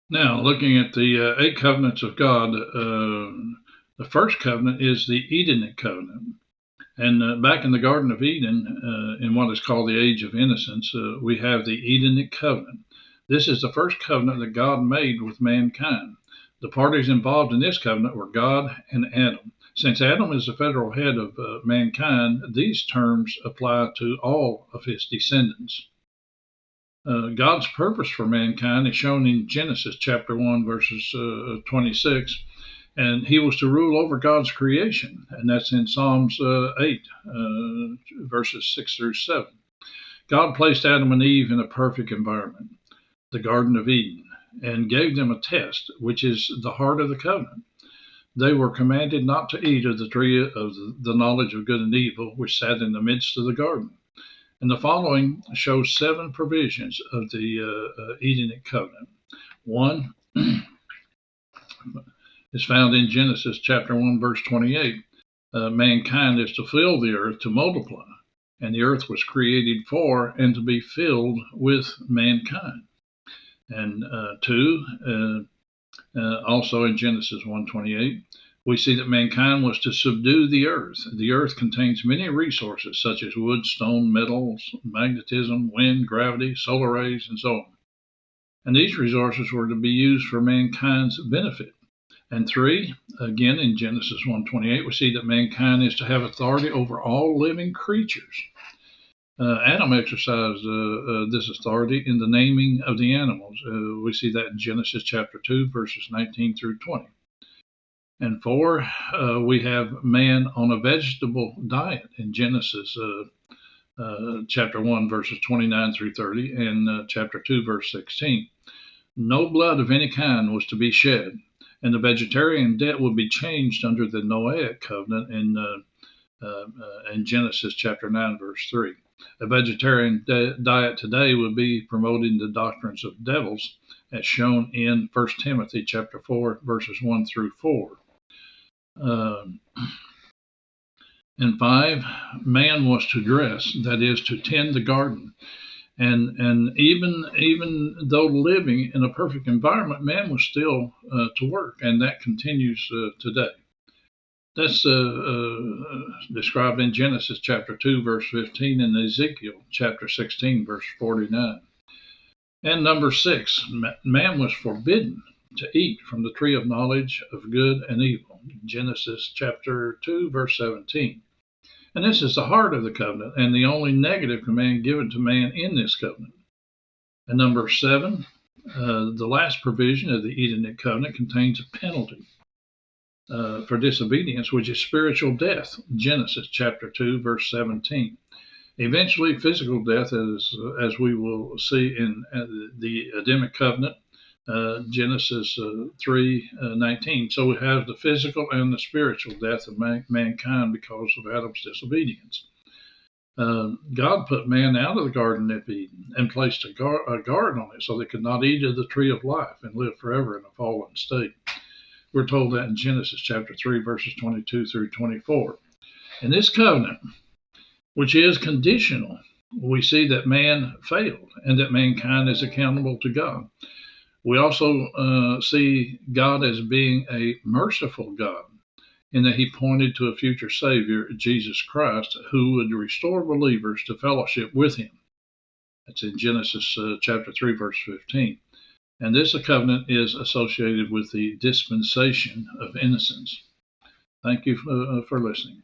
Now, looking at the eight covenants of God, the first covenant is the Edenic Covenant. And back in the Garden of Eden, in what is called the Age of Innocence, we have the Edenic Covenant. This is the first covenant that God made with mankind. The parties involved in this covenant were God and Adam. Since Adam is the federal head of mankind, these terms apply to all of his descendants. God's purpose for mankind is shown in Genesis chapter 1, verses 26. And he was to rule over God's creation. And that's in Psalms 8, verses 6 through 7. God placed Adam and Eve in a perfect environment, the Garden of Eden, and gave them a test, which is the heart of the covenant. They were commanded not to eat of the tree of the knowledge of good and evil, which sat in the midst of the garden. And the following shows 7 provisions of the Edenic covenant. 1 is found in Genesis chapter 1, verse 28. Mankind is to fill the earth, to multiply, and the earth was created for and to be filled with mankind. And 2, also in Genesis 1:28, we see that mankind was to subdue the earth. The earth contains many resources such as wood, stone, metals, magnetism, wind, gravity, solar rays, and so on. And these resources were to be used for mankind's benefit. And 3, again in Genesis 1:28, we see that mankind is to have authority over all living creatures. Adam exercised this authority in the naming of the animals. We see that in Genesis chapter 2, verses 19 through 20. And 4, we have man on a vegetable diet in Genesis chapter 1, verses 29 through 30, and chapter 2, verse 16. No blood of any kind was to be shed, and the vegetarian diet would be changed under the Noahic covenant in Genesis chapter 9, verse 3. A vegetarian diet today would be promoting the doctrines of devils, as shown in 1 Timothy chapter 4, verses 1 through 4. And 5, man was to dress, that is, to tend the garden. And even though living in a perfect environment, man was still to work, and that continues today. That's described in Genesis chapter 2, verse 15, and Ezekiel chapter 16, verse 49. And number 6, man was forbidden to eat from the tree of knowledge of good and evil, Genesis chapter 2, verse 17. And this is the heart of the covenant and the only negative command given to man in this covenant. And number 7, the last provision of the Edenic covenant contains a penalty for disobedience, which is spiritual death, Genesis chapter 2, verse 17. Eventually, physical death, as we will see in the Edenic covenant, Genesis 3:19. So we have the physical and the spiritual death of mankind because of Adam's disobedience. God put man out of the Garden of Eden and placed a guard on it so they could not eat of the tree of life and live forever in a fallen state. We're told that in Genesis chapter 3, verses 22 through 24. In this covenant, which is conditional, we see that man failed and that mankind is accountable to God. We also see God as being a merciful God, in that he pointed to a future Savior, Jesus Christ, who would restore believers to fellowship with him. That's in Genesis chapter 3, verse 15. And this covenant is associated with the dispensation of innocence. Thank you for listening.